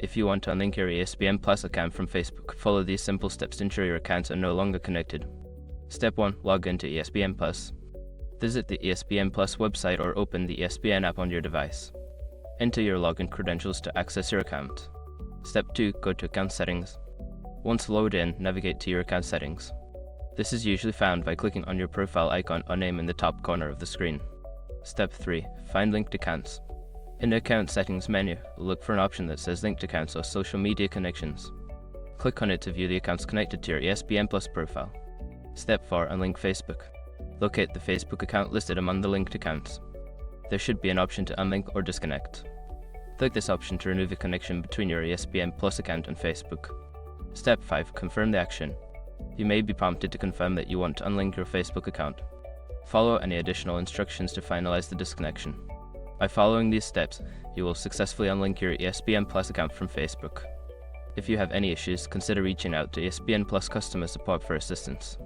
If you want to unlink your ESPN Plus account from Facebook, follow these simple steps to ensure your accounts are no longer connected. Step 1. Log into ESPN Plus. Visit the ESPN Plus website or open the ESPN app on your device. Enter your login credentials to access your account. Step 2. Go to Account Settings. Once logged in, navigate to your account settings. This is usually found by clicking on your profile icon or name in the top corner of the screen. Step 3. Find linked accounts. In the Account Settings menu, look for an option that says Linked Accounts or Social Media Connections. Click on it to view the accounts connected to your ESPN Plus profile. Step 4. Unlink Facebook. Locate the Facebook account listed among the linked accounts. There should be an option to unlink or disconnect. Click this option to remove a connection between your ESPN Plus account and Facebook. Step 5. Confirm the action. You may be prompted to confirm that you want to unlink your Facebook account. Follow any additional instructions to finalize the disconnection. By following these steps, you will successfully unlink your ESPN Plus account from Facebook. If you have any issues, consider reaching out to ESPN Plus customer support for assistance.